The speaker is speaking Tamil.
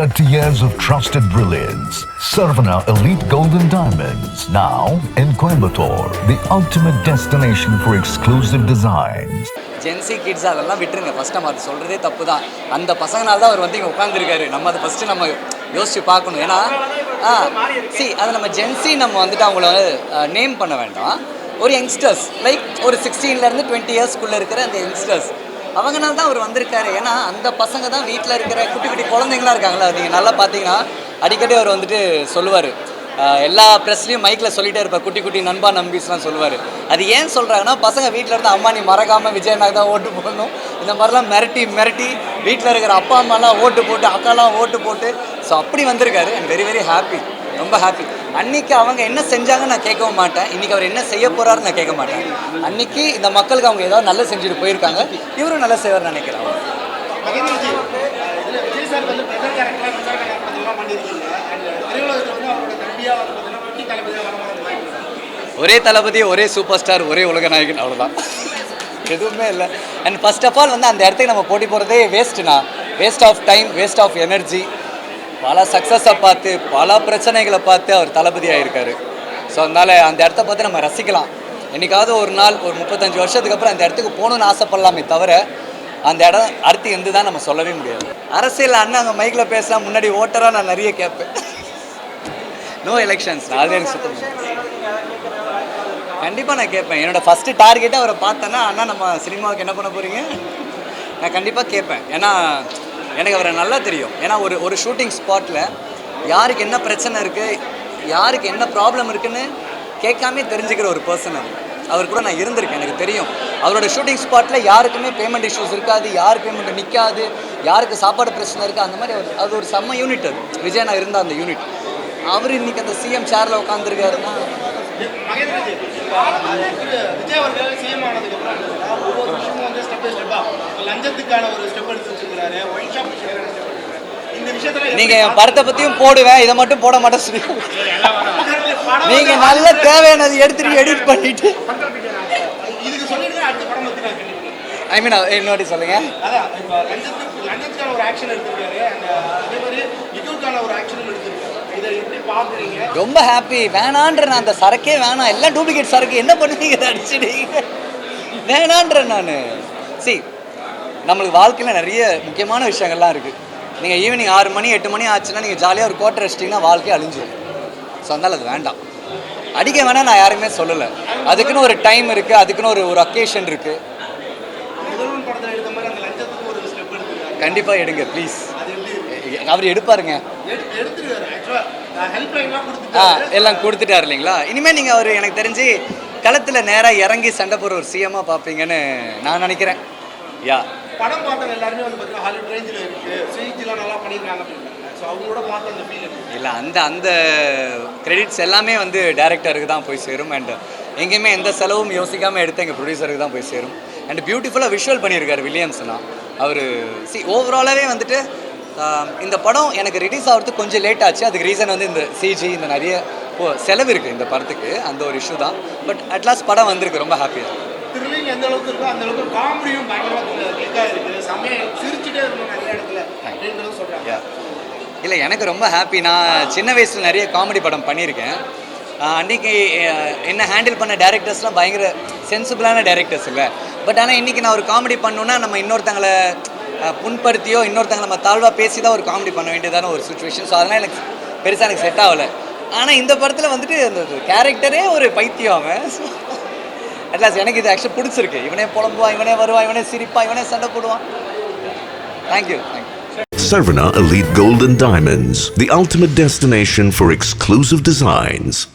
30 years of trusted brilliance. Sarvana Elite Golden Diamonds, now in Coimbatore, the ultimate destination for exclusive designs. Gen Z kids அதெல்லாம் விட்டுருங்க. ஃபஸ்ட் நம்ம அது சொல்கிறதே தப்பு தான். அந்த பசங்களால தான் அவர் வந்து இங்கே உட்காந்துருக்காரு. நம்ம அதை ஃபஸ்ட்டு நம்ம யோசித்து பார்க்கணும். ஏன்னா அதை நம்ம ஜென்சி நம்ம வந்துட்டு அவங்கள நேம் பண்ண வேண்டாம். ஒரு யங்ஸ்டர்ஸ் லைக் ஒரு 16லேருந்து 20 இயர்ஸ்க்குள்ளே இருக்கிற அந்த யங்ஸ்டர்ஸ் அவங்கனால தான் அவர் வந்திருக்காரு. ஏன்னா அந்த பசங்க தான் வீட்டில் இருக்கிற குட்டி குட்டி குழந்தைங்களாம் இருக்காங்களா. நீங்கள் நல்லா பார்த்தீங்கன்னா அடிக்கடி அவர் வந்துட்டு சொல்லுவார், எல்லா ப்ரெஸ்லையும் மைக்கில் சொல்லிகிட்டே இருப்பார், குட்டி குட்டி நண்பா நம்பிஸ்லாம் சொல்லுவார். அது ஏன் சொல்கிறாங்கன்னா பசங்க வீட்டில் இருந்து அம்மா நீ மறக்காமல் விஜயனாக தான் ஓட்டு போடணும் இந்த மாதிரிலாம் மிரட்டி மிரட்டி வீட்டில் இருக்கிற அப்பா அம்மாலாம் ஓட்டு போட்டு அக்காலாம் ஓட்டு போட்டு ஸோ அப்படி வந்திருக்காரு. அண்ட் வெரி வெரி ஹாப்பி, ரொம்ப ஹாப்பி. அன்றைக்கி அவங்க என்ன செஞ்சாங்கன்னு நான் கேட்கவும் மாட்டேன், இன்றைக்கி அவர் என்ன செய்ய போகிறாருன்னு நான் கேட்க மாட்டேன். அன்றைக்கி இந்த மக்களுக்கு அவங்க ஏதாவது நல்லா செஞ்சுட்டு போயிருக்காங்க, இவரும் நல்லா செய்வார்னு நினைக்கிறேன். ஒரே தளபதி, ஒரே சூப்பர் ஸ்டார், ஒரே உலக நாயகன், அவ்வளோதான், எதுவுமே இல்லை. அண்ட் ஃபர்ஸ்ட் ஆஃப் ஆல் வந்து அந்த இடத்துக்கு நம்ம போட்டி போகிறதே வேஸ்ட்டுண்ணா. Waste of time, waste of energy. பல சக்ஸஸை பார்த்து பல பிரச்சனைகளை பார்த்து அவர் தளபதி ஆகியிருக்காரு. ஸோ அதனால் அந்த இடத்த பார்த்து நம்ம ரசிக்கலாம். என்றைக்காவது ஒரு நாள் ஒரு 35 வருஷத்துக்கு அப்புறம் அந்த இடத்துக்கு போகணுன்னு ஆசைப்படலாமே தவிர அந்த இடம் அடுத்து எந்த தான் நம்ம சொல்லவே முடியாது. அரசியல் அண்ணன் அங்கே மைக்கில் பேசலாம், முன்னாடி ஓட்டராக நான் நிறைய கேட்பேன். நோ எலெக்ஷன்ஸ் ஆல்ரெடி சுத்தம் கண்டிப்பாக நான் கேட்பேன். என்னோடய ஃபஸ்ட்டு டார்கெட்டை அவரை பார்த்தேன்னா, அண்ணா நம்ம சினிமாவுக்கு என்ன பண்ண போகிறீங்க, நான் கண்டிப்பாக கேட்பேன். ஏன்னா எனக்கு அவரை நல்லா தெரியும். ஏன்னா ஒரு ஷூட்டிங் ஸ்பாட்டில் யாருக்கு என்ன பிரச்சனை இருக்குது, யாருக்கு என்ன ப்ராப்ளம் இருக்குதுன்னு கேட்காமே தெரிஞ்சுக்கிற ஒரு பர்சன் அவர் கூட நான் இருந்திருக்கேன், எனக்கு தெரியும். அவரோட ஷூட்டிங் ஸ்பாட்டில் யாருக்குமே பேமெண்ட் இஷ்யூஸ் இருக்காது, யார் பேமெண்ட் நிற்காது, யாருக்கு சாப்பாடு பிரச்சனை இருக்குது, அந்த மாதிரி அது ஒரு செம்ம யூனிட். அது விஜய் நான் இருந்த அந்த யூனிட். அவர் இன்றைக்கி அந்த சிஎம் சேரில் உட்காந்துருக்காருன்னா விஜய் அவர்கள் சிஎம் ஆனதுக்கப்புறம் ஒவ்வொரு விஷயமும் வந்து ஸ்டெப் பை ஸ்டெப்பாக லஞ்சத்துக்கான ஒரு ஸ்டெப் எடுத்து வச்சுருக்கிறாரு, ஒயின் ஷாப் இந்த விஷயத்தில் நீங்கள் படத்தை பற்றியும் போடுவேன், இதை மட்டும் போட மாட்டேன் சொல்லி நீங்கள் நல்ல தேவையானது எடுத்துட்டு எடிட் பண்ணிட்டு இதுக்கு சொல்லிட்டு அடுத்த படம் பற்றி நான் ஐ மீன் என்னோட சொல்லுங்க. அதான் இப்போ லஞ்சத்துக்கான ஒரு ஆக்ஷன் எடுத்திருக்காரு, அதே மாதிரி இதுக்கான ஒரு ஆக்ஷனும் எடுத்திருக்காரு. இதை எப்படி பார்க்குறீங்க? ரொம்ப ஹாப்பி. வேணான்ற நான் அந்த சரக்கே வேணாம், எல்லாம் டூப்ளிகேட் சரக்கு, என்ன பண்ணுவீங்க அடிச்சுடுங்க வேணான்ற நான். நம்மளுக்கு வாழ்க்கையில் நிறைய முக்கியமான விஷயங்கள்லாம் இருக்குது. நீங்கள் ஈவினிங் 6 மணி 8 மணி ஆச்சுன்னா நீங்கள் ஜாலியாக ஒரு கோட்டை அடிச்சிட்டிங்கன்னா வாழ்க்கையை அழிஞ்சிடும். ஸோ அதனால் அது வேண்டாம், அடிக்க வேணாம் நான் யாருமே சொல்லலை. அதுக்குன்னு ஒரு டைம் இருக்குது, அதுக்குன்னு ஒரு அக்கேஷன் இருக்குது. கண்டிப்பாக எடுங்க ப்ளீஸ். அவர் எடுப்பாருங்க, எல்லாம் கொடுத்துட்டாரு இல்லைங்களா. இனிமேல் நீங்கள் அவர் எனக்கு தெரிஞ்சு களத்தில் நேராக இறங்கி சண்டை போகிற ஒரு சிஎம்மாக பார்ப்பீங்கன்னு நான் நினைக்கிறேன். படம் பார்த்தவங்க எல்லாருமே வந்து பார்த்தீங்கன்னா ஹாலிவுட் ரேஞ்சில் இருக்குது, சிஜிலாம் நல்லா பண்ணியிருக்காங்க அப்படின்றாங்க. ஸோ அவங்களோட பார்த்து அந்த ஃபீல் இல்லை, அந்த கிரெடிட்ஸ் எல்லாமே வந்து டேரக்டருக்கு தான் போய் சேரும். அண்ட் எங்கேயுமே எந்த செலவும் யோசிக்காமல் எடுத்து எங்கள் ப்ரொடியூசருக்கு தான் போய் சேரும். அண்ட் பியூட்டிஃபுல்லாக விஷுவல் பண்ணியிருக்காரு வில்லியம்ஸ்னா. அவர் ஓவராலாகவே வந்துட்டு இந்த படம் எனக்கு ரிலீஸ் ஆகிறதுக்கு கொஞ்சம் லேட் ஆச்சு. அதுக்கு ரீசன் வந்து இந்த சிஜி, இந்த நிறைய செலவு இருக்குது இந்த படத்துக்கு, அந்த ஒரு இஷ்யூ தான். பட் அட்லாஸ்ட் படம் வந்திருக்கு, ரொம்ப ஹாப்பியாக. த்ரில்லிங் எந்த அளவுக்கு இருக்கோ அந்த அளவுக்கு காமெடியும் பயங்கரமாக கிளிக்காக இருக்குது, செம்மையாக சிரிச்சுட்டே இருக்கணும் நிறைய இடத்துல அப்படின்றது சொல்கிறாங்க. இல்லை, எனக்கு ரொம்ப ஹாப்பி. நான் சின்ன வயசில் நிறைய காமெடி படம் பண்ணியிருக்கேன். அன்றைக்கி என்ன ஹேண்டில் பண்ண டேரக்டர்ஸ்லாம் பயங்கர சென்சிபிளான டேரக்டர்ஸ் இல்லை. பட் ஆனால் இன்றைக்கி நான் ஒரு காமெடி பண்ணணுன்னா நம்ம இன்னொருத்தங்களை புண்படுத்தியோ இன்னொருத்தங்களை நம்ம தாழ்வாக பேசி தான் ஒரு காமெடி பண்ண வேண்டியதான ஒரு சுச்சுவேஷன். ஸோ அதெல்லாம் எனக்கு பெருசாக எனக்கு செட் ஆகலை. ஆனால் இந்த படத்தில் வந்துட்டு அந்த கேரக்டரே ஒரு பைத்தியம் அவன். அட்லாஸ்ட் எனக்கு இது ஆக்சுவலி பிடிச்சிருக்கு. இவனே புலம்புவான், இவனே வருவான், இவனே சிரிப்பான், இவனே சண்டை போடுவான். Thank you. Sarvana Elite Golden Diamonds, the ultimate destination for exclusive designs.